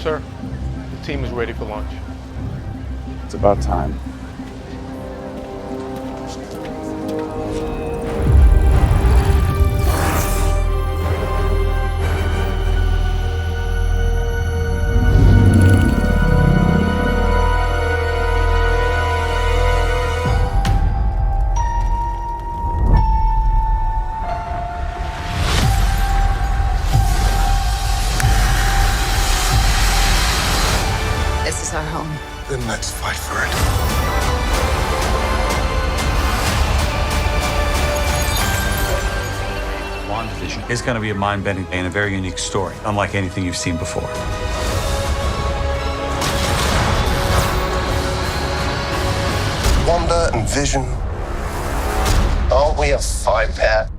Sir, the team is ready for lunch. It's about time. This is our home. Then let's fight for it. Wandavision is going to be a mind-bending and a very unique story, unlike anything you've seen before. Wanda and Vision. Aren't we a five-pack?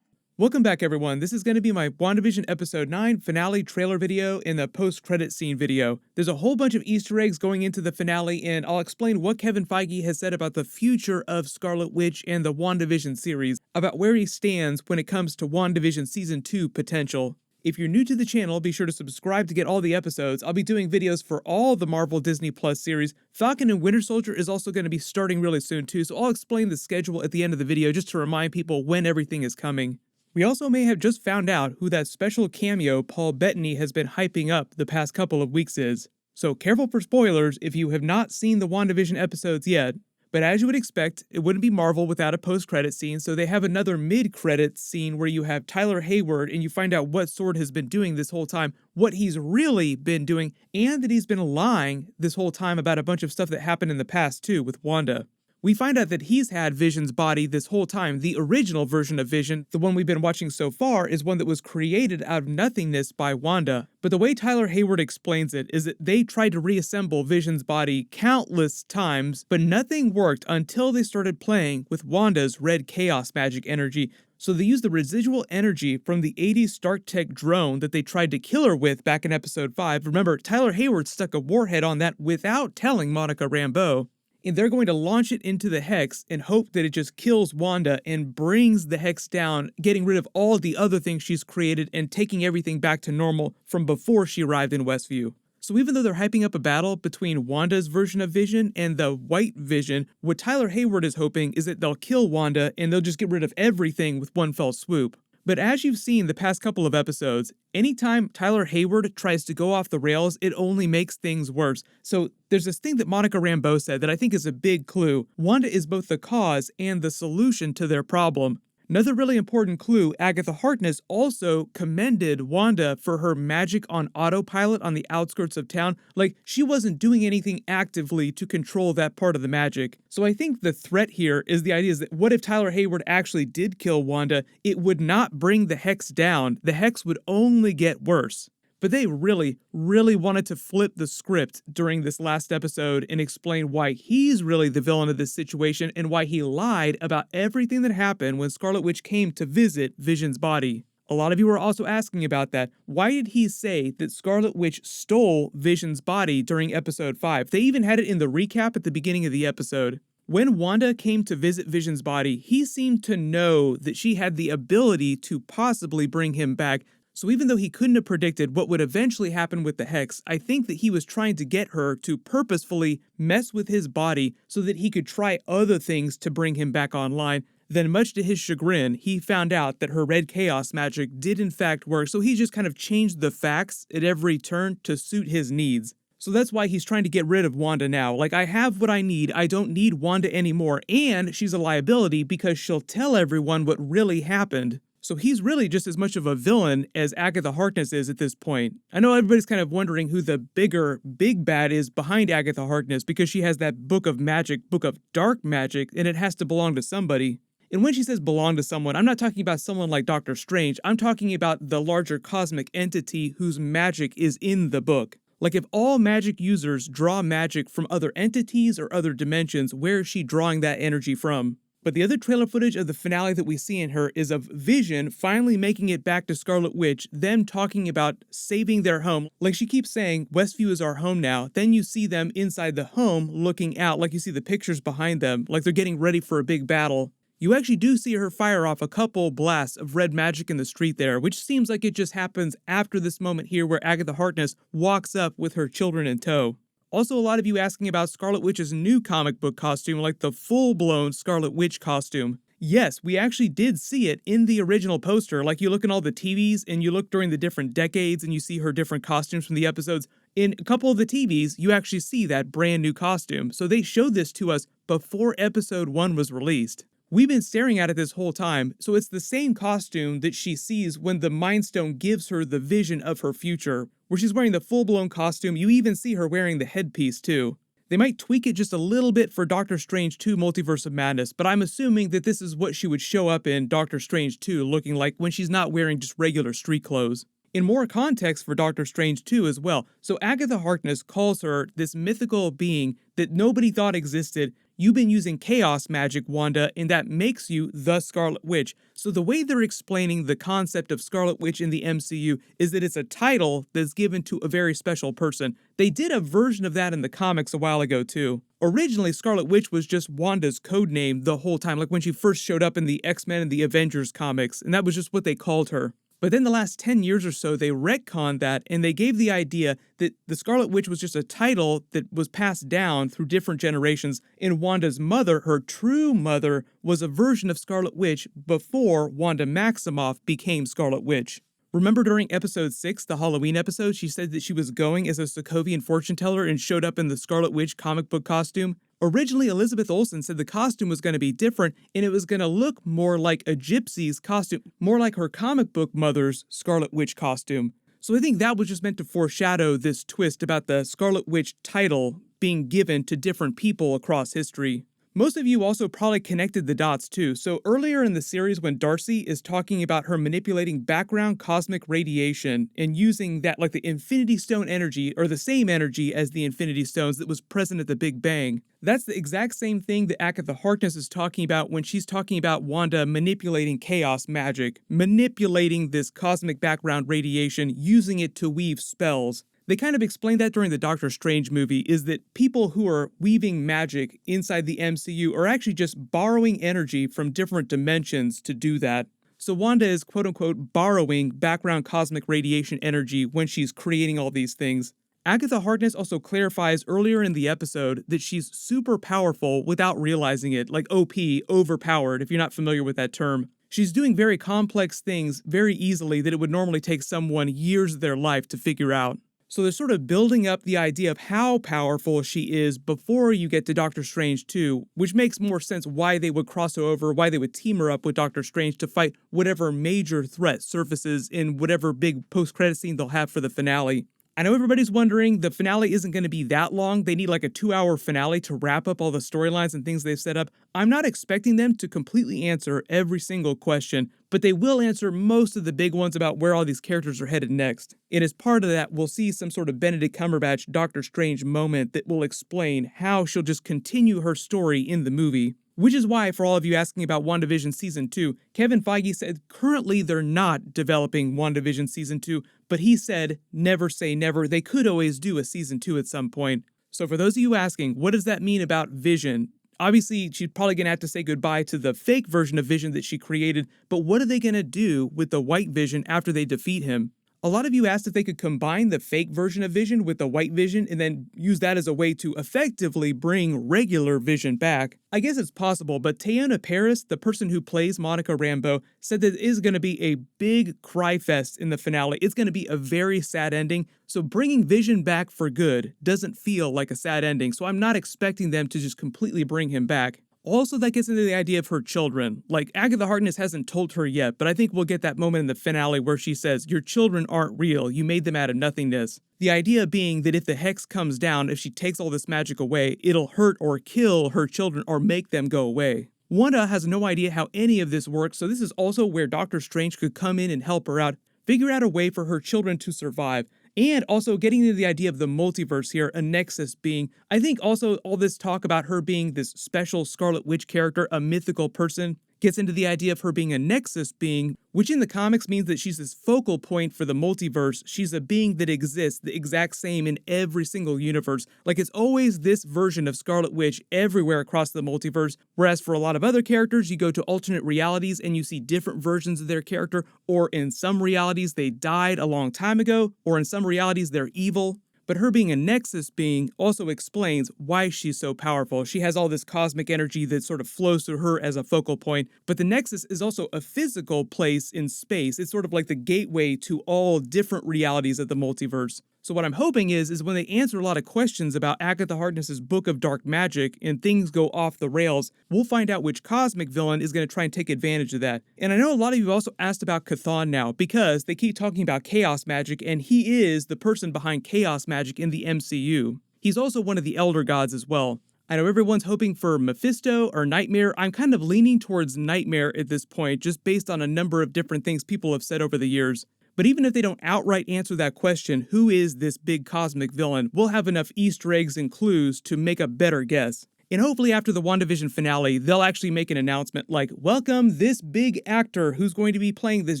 Welcome back, everyone. This is going to be my WandaVision Episode 9 finale trailer video and the post-credit scene video. There's a whole bunch of Easter eggs going into the finale, and I'll explain what Kevin Feige has said about the future of Scarlet Witch and the WandaVision series, about where he stands when it comes to WandaVision Season 2 potential. If you're new to the channel, be sure to subscribe to get all the episodes. I'll be doing videos for all the Marvel Disney Plus series. Falcon and Winter Soldier is also going to be starting really soon too, so I'll explain the schedule at the end of the video just to remind people when everything is coming. We also may have just found out who that special cameo Paul Bettany has been hyping up the past couple of weeks is. So careful for spoilers if you have not seen the WandaVision episodes yet. But as you would expect, it wouldn't be Marvel without a post-credit scene, so they have another mid-credits scene where you have Tyler Hayward and you find out what Sword has been doing this whole time, what he's really been doing, and that he's been lying this whole time about a bunch of stuff that happened in the past too with Wanda. We find out that he's had Vision's body this whole time. The original version of Vision, the one we've been watching so far, is one that was created out of nothingness by Wanda. But the way Tyler Hayward explains it is that they tried to reassemble Vision's body countless times, but nothing worked until they started playing with Wanda's red chaos magic energy. So they used the residual energy from the 80s Stark Tech drone that they tried to kill her with back in episode 5. Remember, Tyler Hayward stuck a warhead on that without telling Monica Rambeau. And they're going to launch it into the Hex and hope that it just kills Wanda and brings the Hex down, getting rid of all the other things she's created and taking everything back to normal from before she arrived in Westview. So even though they're hyping up a battle between Wanda's version of Vision and the White Vision, what Tyler Hayward is hoping is that they'll kill Wanda and they'll just get rid of everything with one fell swoop. But as you've seen the past couple of episodes, anytime Tyler Hayward tries to go off the rails, it only makes things worse. So there's this thing that Monica Rambeau said that I think is a big clue. Wanda is both the cause and the solution to their problem. Another really important clue, Agatha Harkness also commended Wanda for her magic on autopilot on the outskirts of town. Like, she wasn't doing anything actively to control that part of the magic. So I think the threat here is the idea is that what if Tyler Hayward actually did kill Wanda? It would not bring the Hex down. The Hex would only get worse. But they really wanted to flip the script during this last episode and explain why he's really the villain of this situation and why he lied about everything that happened when Scarlet Witch came to visit Vision's body. A lot of you are also asking about that. Why did he say that Scarlet Witch stole Vision's body during episode 5? They even had it in the recap at the beginning of the episode. When Wanda came to visit Vision's body, he seemed to know that she had the ability to possibly bring him back. So even though he couldn't have predicted what would eventually happen with the Hex, I think that he was trying to get her to purposefully mess with his body so that he could try other things to bring him back online. Then, much to his chagrin, he found out that her red chaos magic did in fact work, so he just kind of changed the facts at every turn to suit his needs. So that's why he's trying to get rid of Wanda now. Like, I have what I need, I don't need Wanda anymore, and she's a liability because she'll tell everyone what really happened. So he's really just as much of a villain as Agatha Harkness is at this point. I know everybody's kind of wondering who the big bad is behind Agatha Harkness because she has that book of magic, book of dark magic, and it has to belong to somebody. And when she says belong to someone, I'm not talking about someone like Doctor Strange. I'm talking about the larger cosmic entity whose magic is in the book. Like, if all magic users draw magic from other entities or other dimensions, where is she drawing that energy from? But the other trailer footage of the finale that we see in her is of Vision finally making it back to Scarlet Witch, them talking about saving their home. Like, she keeps saying, Westview is our home now. Then you see them inside the home looking out, like you see the pictures behind them, like they're getting ready for a big battle. You actually do see her fire off a couple blasts of red magic in the street there, which seems like it just happens after this moment here where Agatha Harkness walks up with her children in tow. Also, a lot of you asking about Scarlet Witch's new comic book costume, like the full-blown Scarlet Witch costume. Yes, we actually did see it in the original poster. Like, you look in all the TVs and you look during the different decades and you see her different costumes from the episodes. In a couple of the TVs, you actually see that brand new costume. So they showed this to us before episode 1 was released. We've been staring at it this whole time, so it's the same costume that she sees when the Mind Stone gives her the vision of her future, where she's wearing the full-blown costume. You even see her wearing the headpiece too. They might tweak it just a little bit for Doctor Strange 2 Multiverse of Madness, but I'm assuming that this is what she would show up in Doctor Strange 2 looking like when she's not wearing just regular street clothes. In more context for Doctor Strange 2 as well, so Agatha Harkness calls her this mythical being that nobody thought existed. You've been using chaos magic, Wanda, and that makes you the Scarlet Witch. So the way they're explaining the concept of Scarlet Witch in the MCU is that it's a title that's given to a very special person. They did a version of that in the comics a while ago too. Originally, Scarlet Witch was just Wanda's code name the whole time, like when she first showed up in the X-Men and the Avengers comics, and that was just what they called her. But then the last 10 years or so, they retconned that, and they gave the idea that the Scarlet Witch was just a title that was passed down through different generations, and Wanda's mother, her true mother, was a version of Scarlet Witch before Wanda Maximoff became Scarlet Witch. Remember during episode 6, the Halloween episode, she said that she was going as a Sokovian fortune teller and showed up in the Scarlet Witch comic book costume? Originally, Elizabeth Olsen said the costume was going to be different and it was going to look more like a gypsy's costume, more like her comic book mother's Scarlet Witch costume. So I think that was just meant to foreshadow this twist about the Scarlet Witch title being given to different people across history. Most of you also probably connected the dots too. So earlier in the series when Darcy is talking about her manipulating background cosmic radiation and using that like the Infinity Stone energy or the same energy as the Infinity Stones that was present at the Big Bang, that's the exact same thing that Agatha Harkness is talking about when she's talking about Wanda manipulating chaos magic, manipulating this cosmic background radiation, using it to weave spells. They kind of explained that during the Doctor Strange movie, is that people who are weaving magic inside the MCU are actually just borrowing energy from different dimensions to do that. So Wanda is quote-unquote borrowing background cosmic radiation energy when she's creating all these things. Agatha Harkness also clarifies earlier in the episode that she's super powerful without realizing it, like OP, overpowered, if you're not familiar with that term. She's doing very complex things very easily that it would normally take someone years of their life to figure out. So they're sort of building up the idea of how powerful she is before you get to Doctor Strange 2, which makes more sense why they would cross over, why they would team her up with Doctor Strange to fight whatever major threat surfaces in whatever big post-credit scene they'll have for the finale. I know everybody's wondering, the finale isn't going to be that long. They need like a 2-hour finale to wrap up all the storylines and things they've set up. I'm not expecting them to completely answer every single question, but they will answer most of the big ones about where all these characters are headed next. And as part of that, we'll see some sort of Benedict Cumberbatch Doctor Strange moment that will explain how she'll just continue her story in the movie. Which is why, for all of you asking about WandaVision Season 2, Kevin Feige said currently they're not developing WandaVision Season 2, but he said never say never, they could always do a Season 2 at some point. So for those of you asking, what does that mean about Vision? Obviously, she's probably going to have to say goodbye to the fake version of Vision that she created, but what are they going to do with the white Vision after they defeat him? A lot of you asked if they could combine the fake version of Vision with the white Vision and then use that as a way to effectively bring regular Vision back. I guess it's possible, but Teyonah Parris, the person who plays Monica Rambeau, said that it is going to be a big cry fest in the finale. It's going to be a very sad ending, so bringing Vision back for good doesn't feel like a sad ending, so I'm not expecting them to just completely bring him back. Also, that gets into the idea of her children. Like, Agatha Harkness hasn't told her yet, but I think we'll get that moment in the finale where she says, your children aren't real, you made them out of nothingness. The idea being that if the hex comes down, if she takes all this magic away, it'll hurt or kill her children or make them go away. Wanda has no idea how any of this works, so this is also where Doctor Strange could come in and help her out, figure out a way for her children to survive. And also getting into the idea of the multiverse here, a Nexus being, I think also all this talk about her being this special Scarlet Witch character, a mythical person, gets into the idea of her being a Nexus being, which in the comics means that she's this focal point for the multiverse. She's a being that exists the exact same in every single universe. Like, it's always this version of Scarlet Witch everywhere across the multiverse, whereas for a lot of other characters, you go to alternate realities and you see different versions of their character, or in some realities they died a long time ago, or in some realities they're evil. But her being a Nexus being also explains why she's so powerful. She has all this cosmic energy that sort of flows through her as a focal point, but the Nexus is also a physical place in space. It's sort of like the gateway to all different realities of the multiverse. So what I'm hoping is when they answer a lot of questions about Agatha Harkness's Book of Dark Magic and things go off the rails, we'll find out which cosmic villain is going to try and take advantage of that. And I know a lot of you have also asked about Chthon now, because they keep talking about chaos magic, and he is the person behind chaos magic in the MCU. He's also one of the Elder Gods as well. I know everyone's hoping for Mephisto or Nightmare. I'm kind of leaning towards Nightmare at this point, just based on a number of different things people have said over the years. But even if they don't outright answer that question, who is this big cosmic villain, we'll have enough Easter eggs and clues to make a better guess. And hopefully after the Wandavision finale, they'll actually make an announcement like, welcome this big actor who's going to be playing this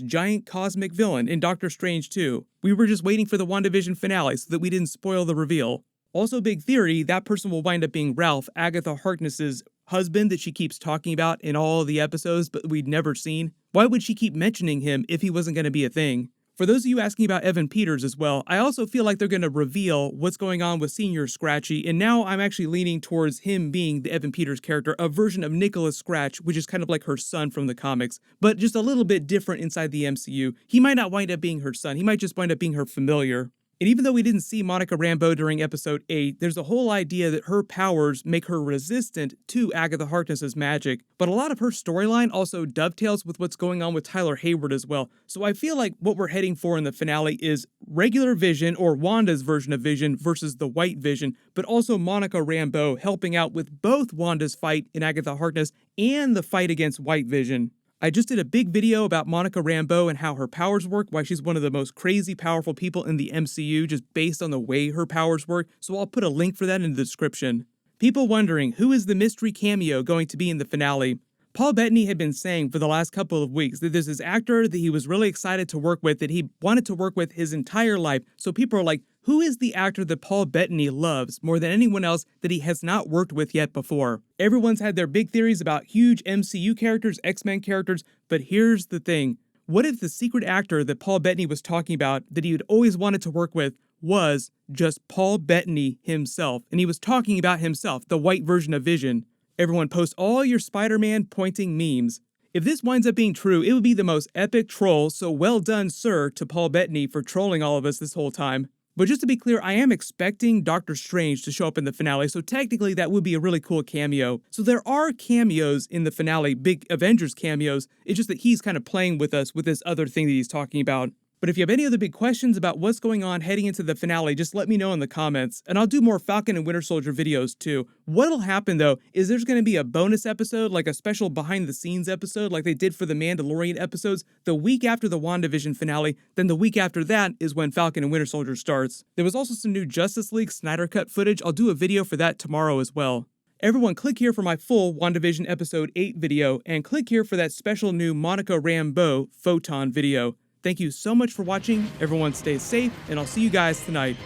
giant cosmic villain in Doctor Strange 2. We were just waiting for the Wandavision finale so that we didn't spoil the reveal. Also, big theory, that person will wind up being Ralph, Agatha Harkness's husband that she keeps talking about in all the episodes but we'd never seen. Why would she keep mentioning him if he wasn't going to be a thing? For those of you asking about Evan Peters as well, I also feel like they're going to reveal what's going on with Senior Scratchy, and now I'm actually leaning towards him being the Evan Peters character, a version of Nicholas Scratch, which is kind of like her son from the comics, but just a little bit different inside the MCU. He might not wind up being her son, he might just wind up being her familiar. And even though we didn't see Monica Rambeau during episode 8, there's a whole idea that her powers make her resistant to Agatha Harkness's magic. But a lot of her storyline also dovetails with what's going on with Tyler Hayward as well. So I feel like what we're heading for in the finale is regular Vision, or Wanda's version of Vision, versus the White Vision, but also Monica Rambeau helping out with both Wanda's fight in Agatha Harkness and the fight against White Vision. I just did a big video about Monica Rambeau and how her powers work, why she's one of the most crazy powerful people in the MCU just based on the way her powers work, so I'll put a link for that in the description. People wondering, who is the mystery cameo going to be in the finale? Paul Bettany had been saying for the last couple of weeks that there's this actor that he was really excited to work with, that he wanted to work with his entire life, so people are like, who is the actor that Paul Bettany loves more than anyone else that he has not worked with yet before? Everyone's had their big theories about huge MCU characters, X-Men characters, but here's the thing. What if the secret actor that Paul Bettany was talking about that he had always wanted to work with was just Paul Bettany himself, and he was talking about himself, the white version of Vision? Everyone post all your Spider-Man pointing memes. If this winds up being true, it would be the most epic troll, so well done, sir, to Paul Bettany for trolling all of us this whole time. But just to be clear, I am expecting Doctor Strange to show up in the finale, so technically that would be a really cool cameo. So there are cameos in the finale, big Avengers cameos, it's just that he's kind of playing with us with this other thing that he's talking about. But if you have any other big questions about what's going on heading into the finale, just let me know in the comments, and I'll do more Falcon and Winter Soldier videos too. What'll happen though, is there's going to be a bonus episode, like a special behind the scenes episode, like they did for the Mandalorian episodes, the week after the WandaVision finale, then the week after that is when Falcon and Winter Soldier starts. There was also some new Justice League Snyder Cut footage, I'll do a video for that tomorrow as well. Everyone click here for my full WandaVision episode 8 video, and click here for that special new Monica Rambeau Photon video. Thank you so much for watching, everyone stay safe, and I'll see you guys tonight.